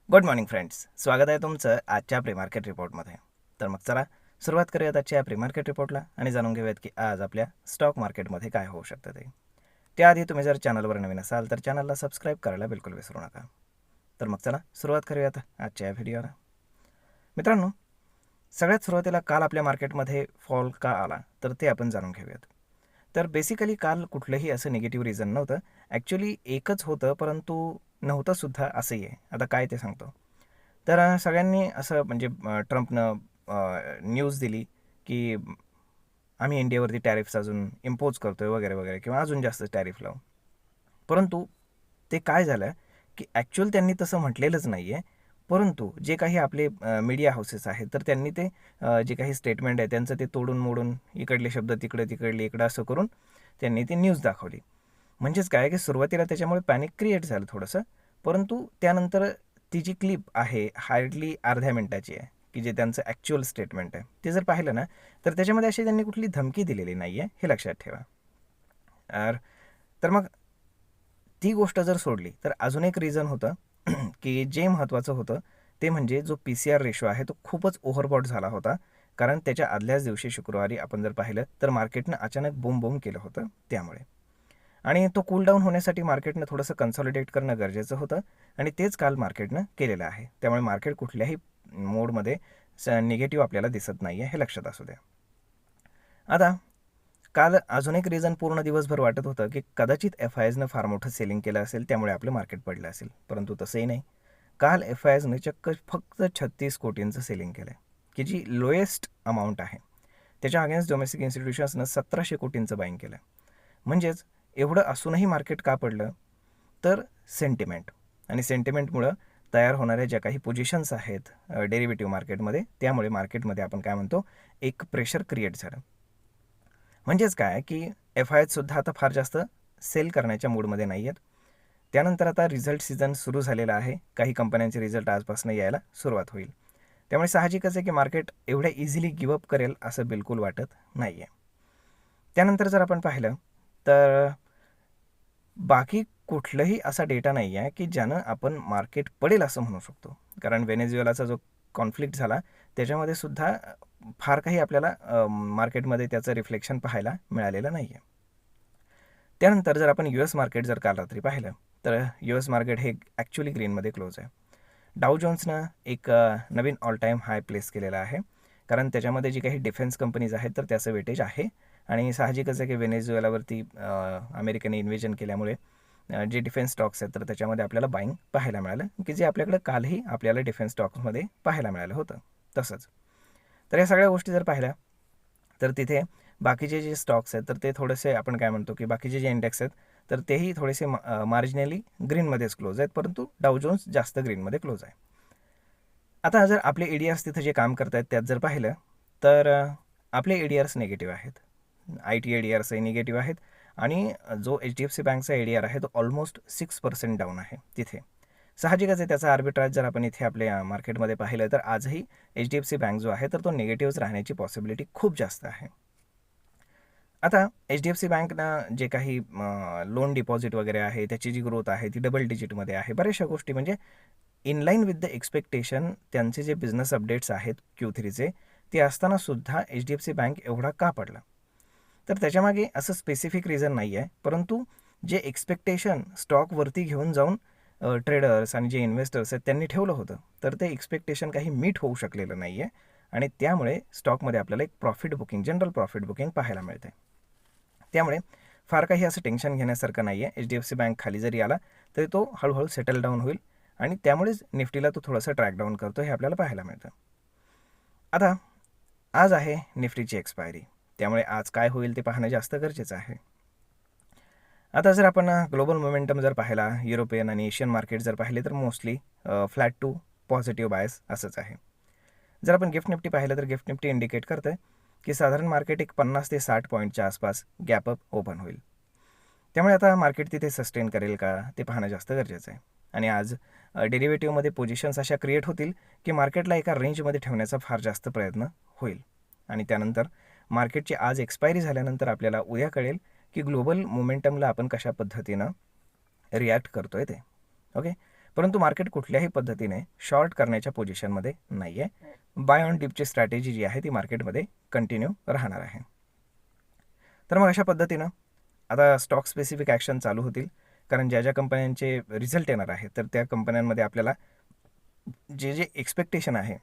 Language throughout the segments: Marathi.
गुड मॉर्निंग फ्रेंड्स, स्वागत आहे तुमचं आजच्या प्री मार्केट रिपोर्टमध्ये. तर मग चला सुरुवात करूयात आजच्या प्री मार्केट रिपोर्टला आणि जाणून घेऊयात की आज आपल्या स्टॉक मार्केटमध्ये काय होऊ शकतं ते. त्याआधी तुम्ही जर चॅनलवर नवीन असाल तर चॅनलला सबस्क्राईब करायला बिलकुल विसरू नका. तर मग चला सुरुवात करूयात आजच्या या व्हिडिओला. मित्रांनो, सगळ्यात सुरुवातीला काल आपल्या मार्केटमध्ये फॉल का आला तर ते आपण जाणून घेऊयात. तर बेसिकली काल कुठलंही असं निगेटिव्ह रिझन नव्हतं. ॲक्च्युली एकच होतं, परंतु नव्हतं सुद्धा असंही आहे. आता काय ते सांगतो. तर सगळ्यांनी असं म्हणजे ट्रम्पनं न्यूज दिली की आम्ही इंडियावरती टॅरिफ्स अजून इम्पोज करतोय वगैरे वगैरे किंवा अजून जास्त टॅरिफ लावू. परंतु ते काय झालं की ॲक्च्युअल त्यांनी तसं म्हटलेलंच नाही आहे. परंतु जे काही आपले मीडिया हाऊसेस आहेत तर त्यांनी ते जे काही स्टेटमेंट आहे त्यांचं ते तोडून मोडून इकडले शब्द तिकडे तिकडले इकडं असं करून त्यांनी ती न्यूज दाखवली. म्हणजेच काय की सुरुवातीला त्याच्यामुळे पॅनिक क्रिएट झालं थोडंसं. परंतु त्यानंतर ती जी क्लिप आहे हार्डली अर्ध्या मिनिटाची आहे की जे त्यांचं ॲक्च्युअल स्टेटमेंट आहे ते जर पाहिलं ना तर त्याच्यामध्ये अशी त्यांनी कुठली धमकी दिलेली नाही आहे, हे लक्षात ठेवा. तर मग ती गोष्ट जर सोडली तर अजून एक रिझन होतं की जे महत्त्वाचं होतं ते म्हणजे जो PCR रेशो आहे तो खूपच ओव्हरबॉट झाला होता. कारण त्याच्या आदल्याच दिवशी शुक्रवारी आपण जर पाहिलं तर मार्केटनं अचानक बूम बूम केलं होतं त्यामुळे. आणि तो कूल डाऊन होण्यासाठी मार्केटनं थोडंसं कन्सॉलिडेट करणं गरजेचं होतं आणि तेच काल मार्केटनं केलेलं आहे. त्यामुळे मार्केट कुठल्याही मोडमध्ये निगेटिव्ह आपल्याला दिसत नाही आहे, हे लक्षात असू द्या. आता काल अजून एक रिझन पूर्ण दिवसभर वाटत होतं की कदाचित FISनं फार मोठं सेलिंग केलं असेल त्यामुळे आपलं मार्केट पडलं असेल, परंतु तसंही नाही. काल FISनं चक्क फक्त 36 कोटींचं सेलिंग केलं आहे की जी लोएस्ट अमाऊंट आहे. त्याच्या अगेन्स्ट डोमेस्टिक इन्स्टिट्यूशन्सनं 1700 कोटींचं बाईंग केलं. म्हणजेच एवढं असूनही मार्केट का पडलं तर सेंटिमेंट आणि सेंटिमेंटमुळं तयार होणाऱ्या ज्या काही पोझिशन्स आहेत डेरिव्हेटिव्ह मार्केटमध्ये त्यामुळे मार्केटमध्ये आपण काय म्हणतो एक प्रेशर क्रिएट झालं. म्हणजेच काय की FISसुद्धा आता फार जास्त सेल करण्याच्या मूडमध्ये नाही आहेत. त्यानंतर आता रिझल्ट सीझन सुरू झालेला आहे. काही कंपन्यांचे रिझल्ट आजपासून यायला सुरुवात होईल. त्यामुळे साहजिकच आहे की मार्केट एवढ्या इझिली गिवअप करेल असं बिलकुल वाटत नाही आहे. त्यानंतर जर आपण पाहिलं तर बाकी कुठलंही असा डेटा नाही आहे की ज्यानं आपण मार्केट पडेल असं म्हणू शकतो. कारण व्हेनेझुएलाचा जो कॉन्फ्लिक्ट झाला त्याच्यामध्ये सुद्धा फार काही आपल्याला मार्केटमध्ये त्याचं रिफ्लेक्शन पाहायला मिळालेलं नाही आहे. त्यानंतर जर आपण US मार्केट जर काल रात्री पाहिलं तर US मार्केट हे ॲक्च्युली ग्रीनमध्ये क्लोज आहे. डाऊ जोन्सनं एक नवीन ऑल टाईम हाय प्लेस केलेला आहे. कारण त्याच्यामध्ये जी काही डिफेन्स कंपनीज आहेत तर त्याचं वेटेज आहे आणि साहजिकच आहे की व्हेनेझुएलावरती अमेरिकेने इन्व्हेजन केल्यामुळे जे डिफेन्स स्टॉक्स आहेत तर त्याच्यामध्ये आपल्याला बाईंग पाहायला मिळालं की जे आपल्याकडे कालही आपल्याला डिफेन्स स्टॉक्समध्ये पाहायला मिळालं होतं तसंच. तर या सगळ्या गोष्टी जर पाहिल्या तर तिथे बाकीचे जे स्टॉक्स आहेत तर ते थोडेसे आपण काय म्हणतो की बाकीचे जे इंडेक्स आहेत तर तेही थोडेसे मार्जिनली ग्रीनमध्येच क्लोज आहेत, परंतु डाऊ जोन्स जास्त ग्रीनमध्ये क्लोज आहे. आता जर आपले ADRs तिथे जे काम करत आहेत त्यात जर पाहिलं तर आपले ADRs निगेटिव्ह आहेत. IT ADRsही निगेटिव्ह आहेत आणि जो HDFC बँकचा ADR आहे तो ऑलमोस्ट 6% डाऊन आहे तिथे. साहजिकच आहे त्याचा आर्बिट्राज जर आपण इथे आपल्या मार्केटमध्ये पाहिलं तर आजही HDFC बँक जो आहे तर तो निगेटिव्हच राहण्याची पॉसिबिलिटी खूप जास्त आहे. आता HDFC बँकनं जे काही लोन डिपॉझिट वगैरे आहे त्याची जी ग्रोथ आहे ती डबल डिजिटमध्ये आहे. बऱ्याचशा गोष्टी म्हणजे in line with the expectation त्यांचे जे बिझनेस अपडेट्स आहेत Q3चे ते असतानासुद्धा HDFC बँक एवढा का पडला? तर त्याच्यामागे असं स्पेसिफिक रिझन नाही आहे, परंतु जे एक्सपेक्टेशन स्टॉकवरती घेऊन जाऊन ट्रेडर्स आणि जे इन्व्हेस्टर्स आहेत त्यांनी ठेवलं होतं तर ते एक्सपेक्टेशन काही मीट होऊ शकलेलं नाही आहे आणि त्यामुळे स्टॉकमध्ये आपल्याला एक profit booking general profit booking पाहायला मिळते. त्यामुळे फार काही असं टेन्शन घेण्यासारखं नाही आहे. HDFC बँक खाली जरी आला तरी तो हळूहळू सेटल डाऊन होईल आणि त्यामुळेच निफ्टीला तो थोडासा ट्रॅक डाऊन करतो हे आपल्याला पाहायला मिळतं. आता आज आहे निफ्टीची एक्सपायरी, त्यामुळे आज काय होईल ते पाहणं जास्त गरजेचं आहे. आता जर आपण ग्लोबल मोमेंटम जर पाहिला युरोपियन आणि एशियन मार्केट जर पाहिले तर mostly flat to positive bias असंच आहे. जर आपण गिफ्ट निफ्टी पाहिलं तर गिफ्ट निफ्टी इंडिकेट करतं की साधारण मार्केट एक 50 ते 60 पॉईंटच्या आसपास गॅप अप ओपन होईल. त्यामुळे आता मार्केट तिथे सस्टेन करेल का ते पाहणं जास्त गरजेचं आहे. आणि आज डेरिव्हेटिव्हमध्ये पोझिशन्स अशा क्रिएट होतील की मार्केटला एका रेंजमध्ये ठेवण्याचा फार जास्त प्रयत्न होईल आणि त्यानंतर मार्केटची आज एक्सपायरी झाल्यानंतर आपल्याला उद्या कळेल की ग्लोबल मोमेंटमला आपण कशा पद्धतीनं रिॲक्ट करतोय ते. ओके, परंतु मार्केट कुठल्याही पद्धतीने शॉर्ट करण्याच्या पोझिशनमध्ये नाही आहे. बाय ऑन डिपची स्ट्रॅटेजी जी आहे ती मार्केटमध्ये कंटिन्यू राहणार आहे. तर मग अशा पद्धतीनं आता स्टॉक स्पेसिफिक ॲक्शन चालू होतील, कारण ज्या ज्या कंपन्यांचे रिझल्ट येणार आहेत तर त्या कंपन्यांमध्ये आपल्याला जे जे एक्सपेक्टेशन आहे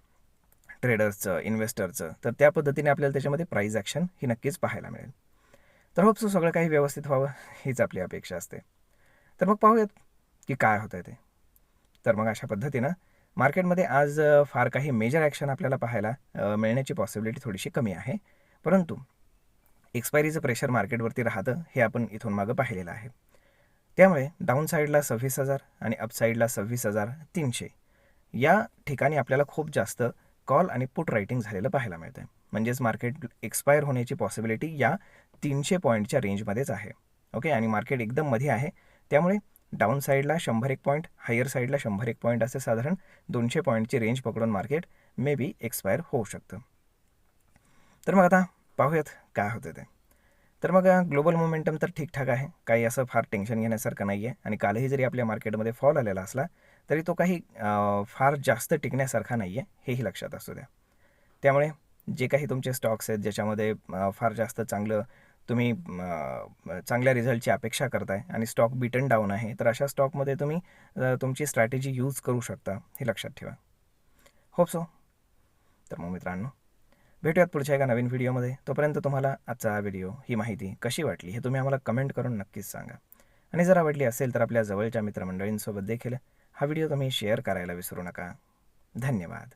ट्रेडर्सचं, इन्व्हेस्टरचं, तर त्या पद्धतीने आपल्याला त्याच्यामध्ये प्राईज ॲक्शन ही नक्कीच पाहायला मिळेल. तर होप सगळं काही व्यवस्थित व्हावं हीच आपली अपेक्षा असते. तर मग पाहूयात की काय होतं ते. तर मग अशा पद्धतीनं मार्केटमध्ये आज फार काही मेजर ॲक्शन आपल्याला पाहायला मिळण्याची पॉसिबिलिटी थोडीशी कमी आहे. परंतु एक्सपायरीचं प्रेशर मार्केटवरती राहतं हे आपण इथून मागं पाहिलेलं आहे. त्यामुळे डाऊन साईडला 26,000 आणि अप साईडला 26,300 या ठिकाणी आपल्याला खूप जास्त कॉल आणि पुट रायटिंग झालेलं पाहायला मिळतं आहे. म्हणजेच मार्केट एक्सपायर होण्याची पॉसिबिलिटी या 300 पॉईंटच्या रेंजमध्येच आहे. ओके, आणि मार्केट एकदम मध्ये आहे. त्यामुळे डाऊन साईडला 101 पॉईंट, हायर साईडला 101 पॉईंट असे साधारण 200 पॉईंटची रेंज पकडून मार्केट मे बी एक्सपायर होऊ शकतं. तर मग आता पाहूयात काय होतं ते. तर मग ग्लोबल मोमेंटम तर ठीकठाक आहे, काही असं फार टेन्शन घेण्यासारखं नाही आहे. आणि कालही जरी आपल्या मार्केटमध्ये फॉल आलेला असला तरी तो काही फार जास्त टिकण्यासारखा नाही आहे, हेही लक्षात असू द्या. त्यामुळे जे काही तुमचे स्टॉक्स आहेत ज्याच्यामध्ये फार जास्त चांगलं तुम्ही चांगल्या रिझल्टची अपेक्षा करताय आणि स्टॉक बीटन डाऊन आहे, तर अशा स्टॉकमध्ये तुम्ही तुमची स्ट्रॅटेजी यूज करू शकता, हे लक्षात ठेवा. Hope so. तर मग मित्रांनो, भेटूयात पुढच्या एका नवीन व्हिडिओमध्ये. तोपर्यंत तुम्हाला आजचा व्हिडिओ, ही माहिती कशी वाटली हे तुम्ही आम्हाला कमेंट करून नक्कीच सांगा. आणि जर आवडली असेल तर आपल्या जवळच्या मित्रमंडळींसोबत देखील हा व्हिडिओ तुम्ही शेअर करायला विसरू नका. धन्यवाद.